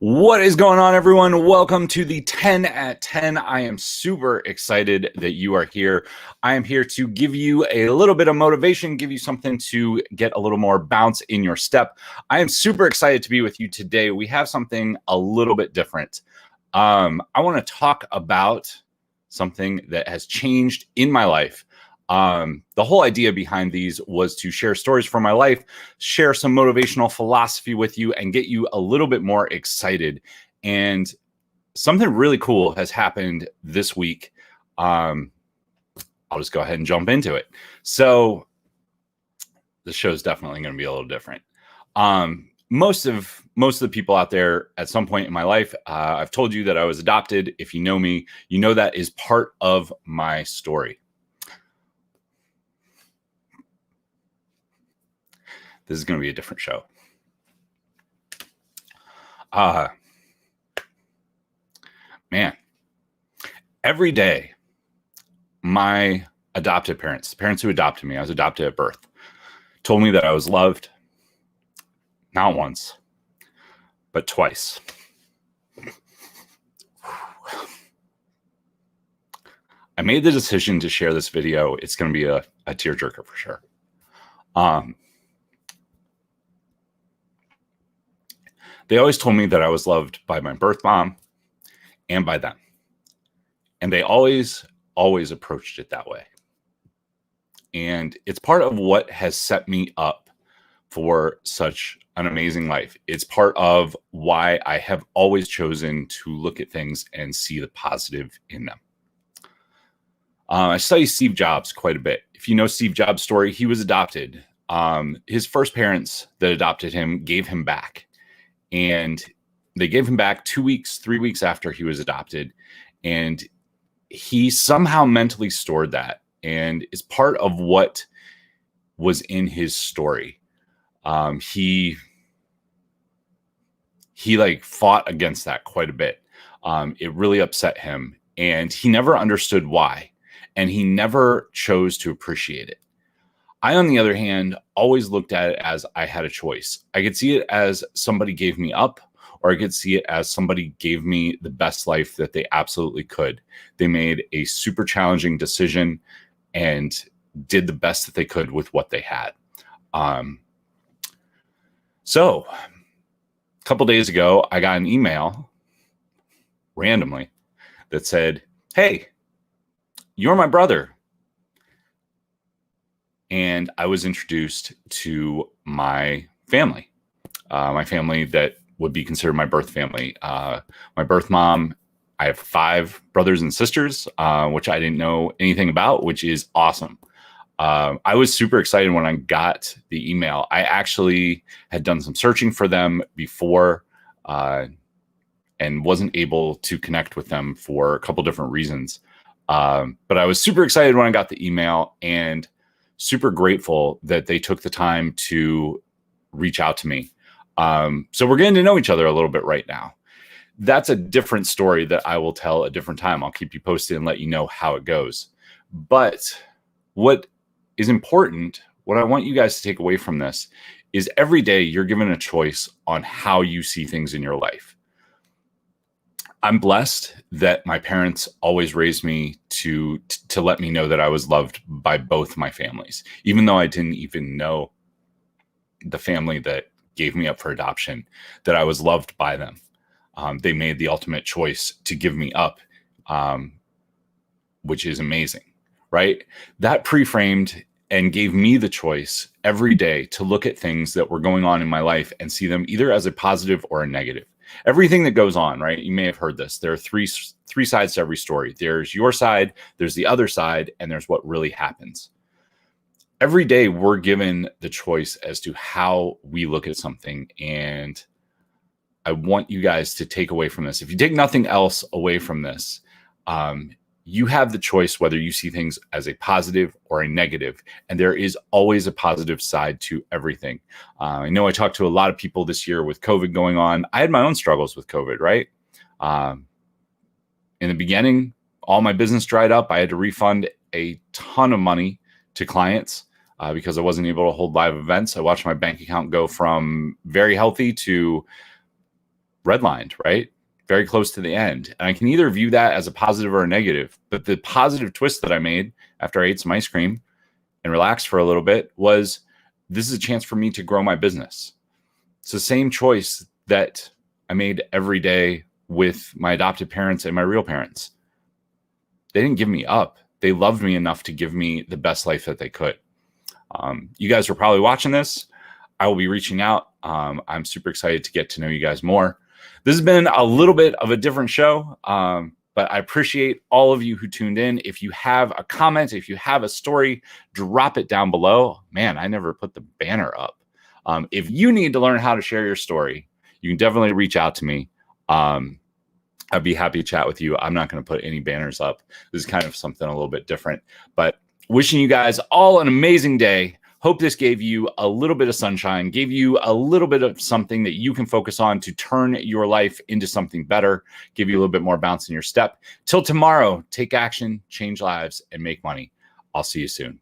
What is going on, everyone? Welcome to the 10 at 10. I am super excited that you are here. I am here to give you a little bit of motivation, give you something to get a little more bounce in your step. I am super excited to be with you today. We have something a little bit different. I want to talk about something that has changed in my life. The whole idea behind these was to share stories from my life, share some motivational philosophy with you, and get you a little bit more excited. And something really cool has happened this week. I'll just go ahead and jump into it. So the show is definitely going to be a little different. Most of the people out there at some point in my life, I've told you that I was adopted. If you know me, you know that is part of my story. This is going to be a different show. Man, every day, my adopted parents, the parents who adopted me, I was adopted at birth, told me that I was loved, not once, but twice. I made the decision to share this video. It's going to be a tearjerker for sure. They always told me that I was loved by my birth mom and by them. And they always approached it that way. And it's part of what has set me up for such an amazing life. It's part of why I have always chosen to look at things and see the positive in them. I study Steve Jobs quite a bit. If you know Steve Jobs' story, he was adopted. His first parents that adopted him gave him back. And they gave him back 2 weeks, 3 weeks after he was adopted. And he somehow mentally stored that. And it's part of what was in his story. He like fought against that quite a bit. It really upset him. And he never understood why. And he never chose to appreciate it. I, on the other hand, always looked at it as I had a choice. I could see it as somebody gave me up, or I could see it as somebody gave me the best life that they absolutely could. They made a super challenging decision and did the best that they could with what they had. So a couple days ago, I got an email randomly that said, "Hey, you're my brother." And I was introduced to my family that would be considered my birth family. My birth mom, I have 5 brothers and sisters, which I didn't know anything about, which is awesome. I was super excited when I got the email. I actually had done some searching for them before and wasn't able to connect with them for a couple different reasons. But I was super excited when I got the email and super grateful that they took the time to reach out to me. So we're getting to know each other a little bit right now. That's a different story that I will tell a different time. I'll keep you posted and let you know how it goes. But what is important, what I want you guys to take away from this is every day you're given a choice on how you see things in your life. I'm blessed that my parents always raised me to let me know that I was loved by both my families, even though I didn't even know the family that gave me up for adoption, that I was loved by them. They made the ultimate choice to give me up, which is amazing, right? That pre-framed and gave me the choice every day to look at things that were going on in my life and see them either as a positive or a negative. Everything that goes on, right? You may have heard this. There are three sides to every story. There's your side, there's the other side, and there's what really happens. Every day we're given the choice as to how we look at something. And I want you guys to take away from this. If you take nothing else away from this, you have the choice whether you see things as a positive or a negative. And there is always a positive side to everything. I know I talked to a lot of people this year with COVID going on. I had my own struggles with COVID, right? In the beginning, all my business dried up. I had to refund a ton of money to clients because I wasn't able to hold live events. I watched my bank account go from very healthy to redlined, right? Very close to the end. And I can either view that as a positive or a negative. But the positive twist that I made after I ate some ice cream and relaxed for a little bit was this is a chance for me to grow my business. It's the same choice that I made every day with my adopted parents and my real parents. They didn't give me up. They loved me enough to give me the best life that they could. You guys are probably watching this. I will be reaching out. I'm super excited to get to know you guys more. This has been a little bit of a different show, but I appreciate all of you who tuned in. If you have a comment, if you have a story, drop it down below. Man, I never put the banner up. If you need to learn how to share your story, you can definitely reach out to me. I'd be happy to chat with you. I'm not going to put any banners up. This is kind of something a little bit different, but wishing you guys all an amazing day. Hope this gave you a little bit of sunshine, gave you a little bit of something that you can focus on to turn your life into something better, give you a little bit more bounce in your step. Till tomorrow, take action, change lives, and make money. I'll see you soon.